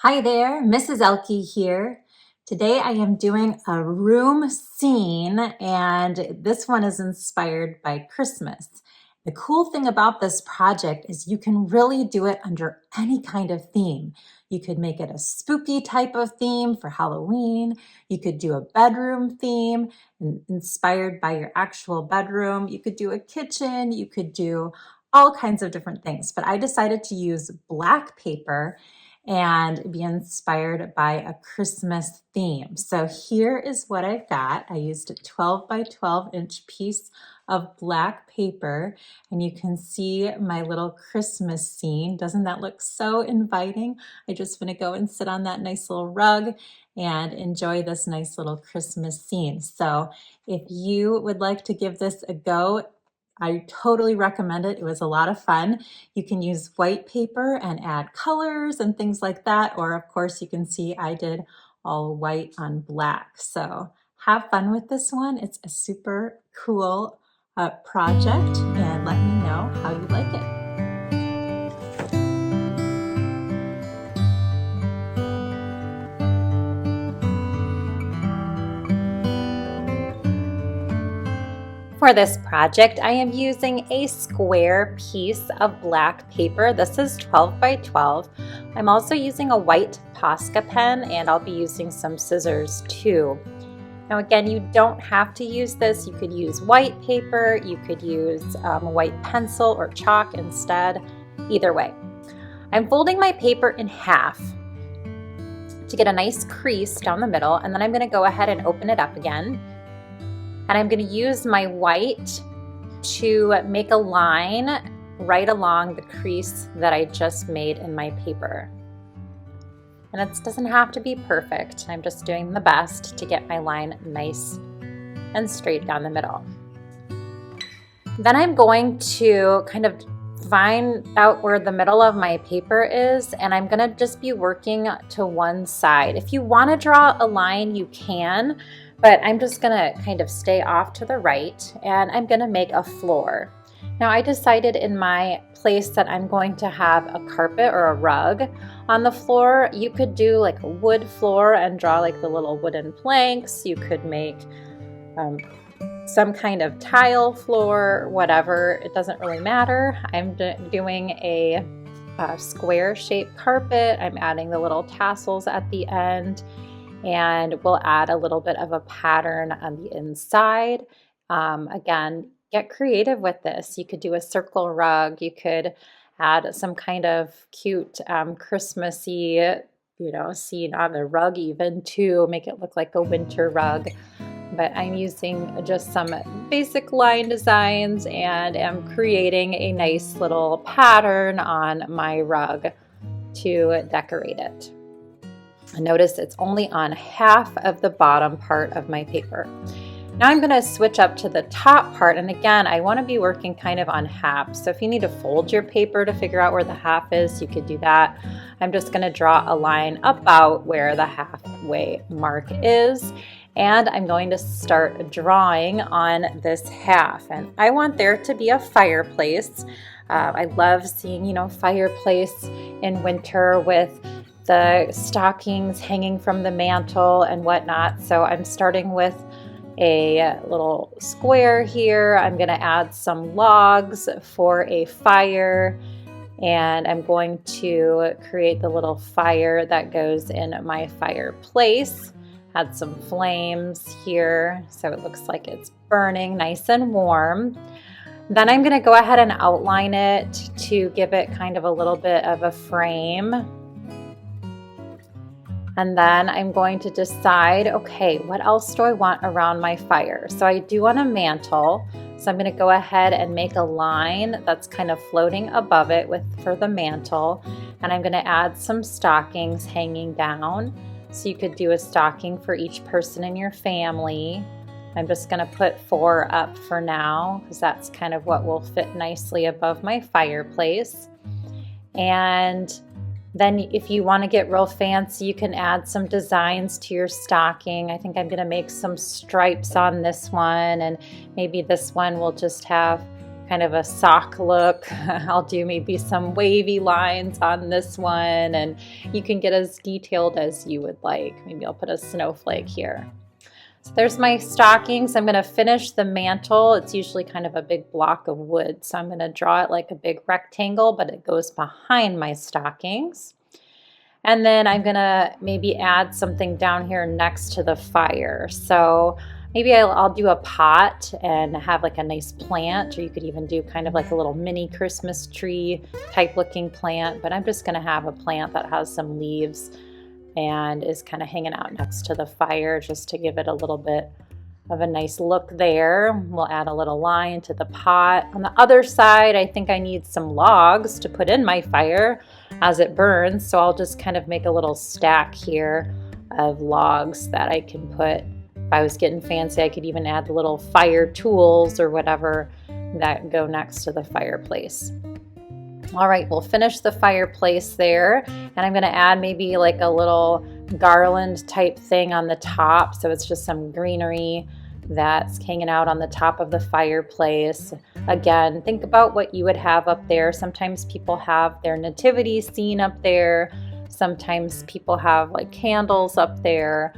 Hi there, Mrs. Ehlke here. Today I am doing a room scene, and this one is inspired by Christmas. The cool thing about this project is you can really do it under any kind of theme. You could make it a spooky type of theme for Halloween. You could do a bedroom theme inspired by your actual bedroom. You could do a kitchen. You could do all kinds of different things. But I decided to use black paper and be inspired by a Christmas theme. So here is what I've got. I used a 12 by 12 inch piece of black paper, and you can see my little Christmas scene. Doesn't that look so inviting? I just want to go and sit on that nice little rug and enjoy this nice little Christmas scene. So if you would like to give this a go, I totally recommend it. It was a lot of fun. You can use white paper and add colors and things like that. Or of course, you can see I did all white on black. So have fun with this one. It's a super cool project, and let me know how you like it. For this project, I am using a square piece of black paper. This is 12 by 12. I'm also using a white Posca pen, and I'll be using some scissors too. Now again, you don't have to use this. You could use white paper, you could use a white pencil or chalk instead, either way. I'm folding my paper in half to get a nice crease down the middle, and then I'm going to go ahead and open it up again. And I'm going to use my white to make a line right along the crease that I just made in my paper. And it doesn't have to be perfect. I'm just doing the best to get my line nice and straight down the middle. Then I'm going to kind of find out where the middle of my paper is, and I'm going to just be working to one side. If you want to draw a line, you can. But I'm just gonna kind of stay off to the right, and I'm gonna make a floor. Now I decided in my place that I'm going to have a carpet or a rug on the floor. You could do like a wood floor and draw like the little wooden planks. You could make some kind of tile floor, whatever. It doesn't really matter. I'm doing a square shaped carpet. I'm adding the little tassels at the end. And we'll add a little bit of a pattern on the inside. Again, get creative with this. You could do a circle rug. You could add some kind of cute Christmassy, scene on the rug even to make it look like a winter rug. But I'm using just some basic line designs and am creating a nice little pattern on my rug to decorate it. Notice it's only on half of the bottom part of my paper. Now I'm going to switch up to the top part, and again I want to be working kind of on half. So if you need to fold your paper to figure out where the half is, you could do that. I'm just going to draw a line about where the halfway mark is, and I'm going to start drawing on this half. And I want there to be a fireplace. I love seeing fireplace in winter with the stockings hanging from the mantle and whatnot. So I'm starting with a little square here. I'm going to add some logs for a fire, and I'm going to create the little fire that goes in my fireplace. Add some flames here so it looks like it's burning nice and warm. Then I'm going to go ahead and outline it to give it kind of a little bit of a frame. And then I'm going to decide, okay, what else do I want around my fire? So I do want a mantle. So I'm going to go ahead and make a line that's kind of floating above it for the mantle. And I'm going to add some stockings hanging down. So you could do a stocking for each person in your family. I'm just going to put 4 up for now because that's kind of what will fit nicely above my fireplace. And then if you want to get real fancy, you can add some designs to your stocking. I think I'm going to make some stripes on this one, and maybe this one will just have kind of a sock look. I'll do maybe some wavy lines on this one, and you can get as detailed as you would like. Maybe I'll put a snowflake here. So there's my stockings. I'm going to finish the mantle. It's usually kind of a big block of wood, so I'm going to draw it like a big rectangle, but it goes behind my stockings. And then I'm going to maybe add something down here next to the fire. So maybe I'll do a pot and have like a nice plant, or you could even do kind of like a little mini Christmas tree type looking plant, but I'm just going to have a plant that has some leaves and is kind of hanging out next to the fire just to give it a little bit of a nice look there. We'll add a little line to the pot. On the other side, I think I need some logs to put in my fire as it burns, so I'll just kind of make a little stack here of logs that I can put. If I was getting fancy, I could even add the little fire tools or whatever that go next to the fireplace. All right, we'll finish the fireplace there, and I'm going to add maybe like a little garland type thing on the top, so it's just some greenery that's hanging out on the top of the fireplace. Again, think about what you would have up there. Sometimes people have their nativity scene up there. Sometimes people have like candles up there.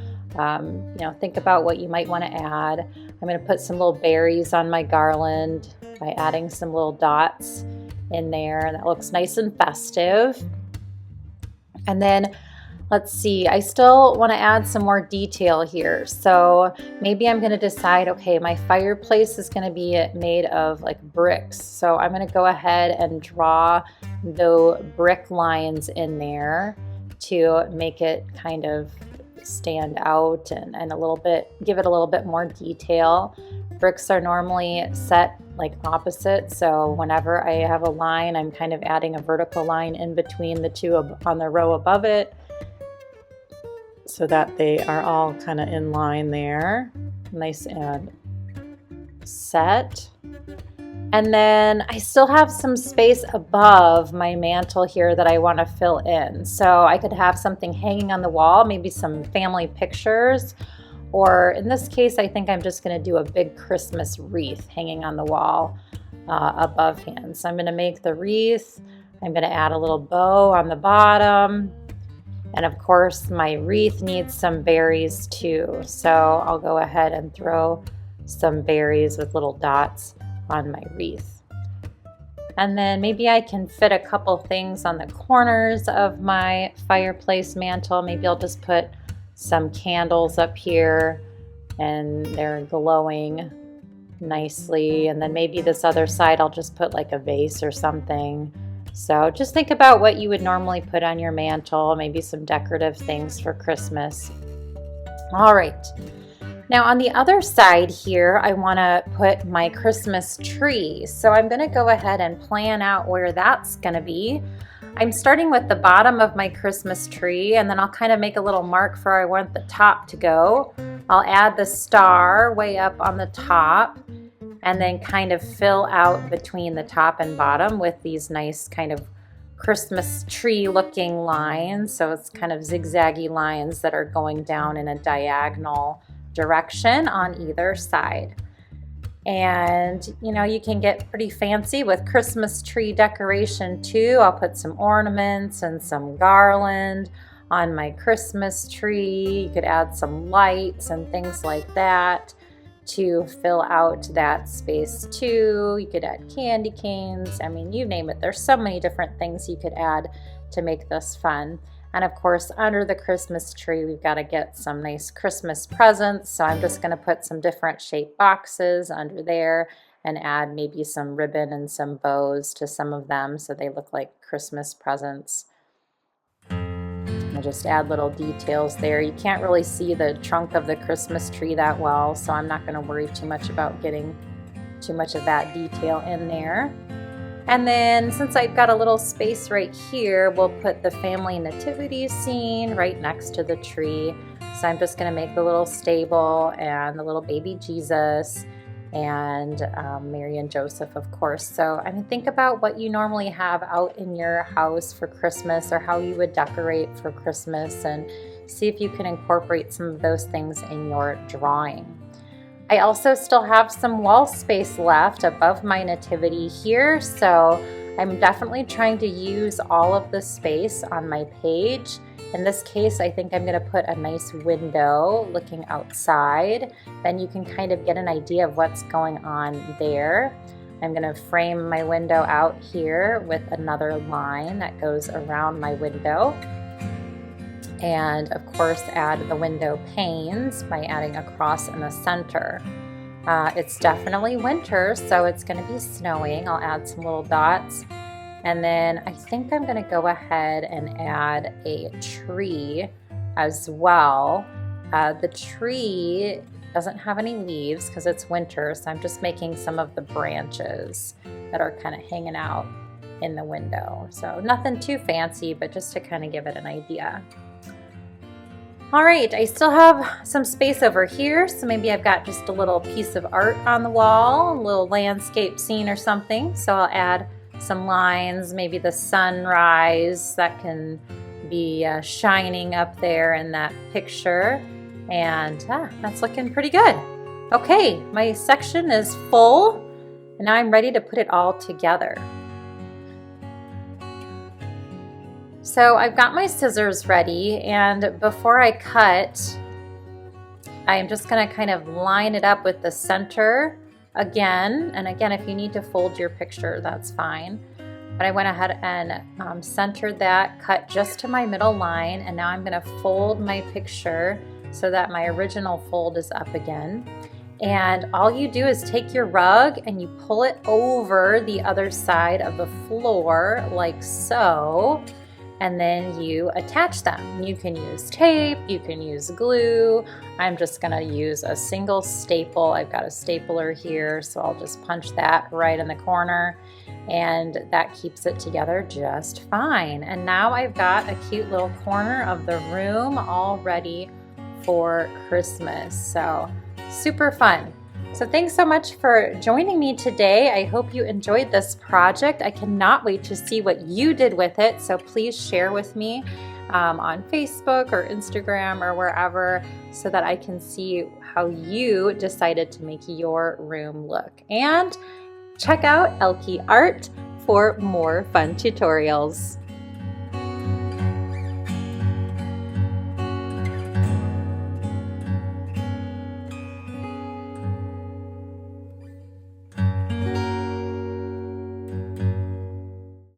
Think about what you might want to add. I'm going to put some little berries on my garland by adding some little dots in there. That looks nice and festive. And then let's see, I still want to add some more detail here. So maybe I'm going to decide, okay, my fireplace is going to be made of like bricks. So I'm going to go ahead and draw the brick lines in there to make it kind of stand out and a little bit, give it a little bit more detail. Bricks are normally set like opposite, so whenever I have a line, I'm kind of adding a vertical line in between the two on the row above it so that they are all kind of in line there. Nice and set. And then I still have some space above my mantle here that I want to fill in. So I could have something hanging on the wall, maybe some family pictures, or in this case, I think I'm just going to do a big Christmas wreath hanging on the wall above him. So I'm going to make the wreath. I'm going to add a little bow on the bottom. And of course, my wreath needs some berries too. So I'll go ahead and throw some berries with little dots on my wreath. And then maybe I can fit a couple things on the corners of my fireplace mantle. Maybe I'll just put some candles up here and they're glowing nicely. And then maybe this other side I'll just put like a vase or something. So just think about what you would normally put on your mantle, maybe some decorative things for Christmas. All right. Now on the other side here, I want to put my Christmas tree. So I'm going to go ahead and plan out where that's going to be. I'm starting with the bottom of my Christmas tree, and then I'll kind of make a little mark for where I want the top to go. I'll add the star way up on the top and then kind of fill out between the top and bottom with these nice kind of Christmas tree looking lines. So it's kind of zigzaggy lines that are going down in a diagonal direction on either side. And you can get pretty fancy with Christmas tree decoration too. I'll put some ornaments and some garland on my Christmas tree. You could add some lights and things like that to fill out that space too. You could add candy canes. I mean, you name it. There's so many different things you could add to make this fun. And of course, under the Christmas tree, we've got to get some nice Christmas presents. So I'm just going to put some different shaped boxes under there and add maybe some ribbon and some bows to some of them so they look like Christmas presents. I'll just add little details there. You can't really see the trunk of the Christmas tree that well, so I'm not going to worry too much about getting too much of that detail in there. And then since I've got a little space right here, we'll put the family nativity scene right next to the tree. So I'm just going to make the little stable and the little baby Jesus and Mary and Joseph, of course. So I mean, think about what you normally have out in your house for Christmas or how you would decorate for Christmas and see if you can incorporate some of those things in your drawing. I also still have some wall space left above my nativity here, so I'm definitely trying to use all of the space on my page. In this case, I think I'm going to put a nice window looking outside. Then you can kind of get an idea of what's going on there. I'm going to frame my window out here with another line that goes around my window. And of course, add the window panes by adding a cross in the center. It's definitely winter, so it's going to be snowing. I'll add some little dots. And then I think I'm going to go ahead and add a tree as well. The tree doesn't have any leaves because it's winter, so I'm just making some of the branches that are kind of hanging out in the window. So nothing too fancy, but just to kind of give it an idea. All right, I still have some space over here, so maybe I've got just a little piece of art on the wall, a little landscape scene or something. So I'll add some lines, maybe the sunrise that can be shining up there in that picture. And that's looking pretty good. Okay, my section is full, and now I'm ready to put it all together. So I've got my scissors ready, and before I cut, I'm just going to kind of line it up with the center again. And again, if you need to fold your picture, that's fine. But I went ahead and centered that, cut just to my middle line, and now I'm going to fold my picture so that my original fold is up again. And all you do is take your rug and you pull it over the other side of the floor like so. And then you attach them. You can use tape, you can use glue. I'm just gonna use a single staple. I've got a stapler here, so I'll just punch that right in the corner, and that keeps it together just fine. And now I've got a cute little corner of the room all ready for Christmas. So super fun. So thanks so much for joining me today. I hope you enjoyed this project. I cannot wait to see what you did with it. So please share with me on Facebook or Instagram or wherever so that I can see how you decided to make your room look. And check out Ehlke Art for more fun tutorials.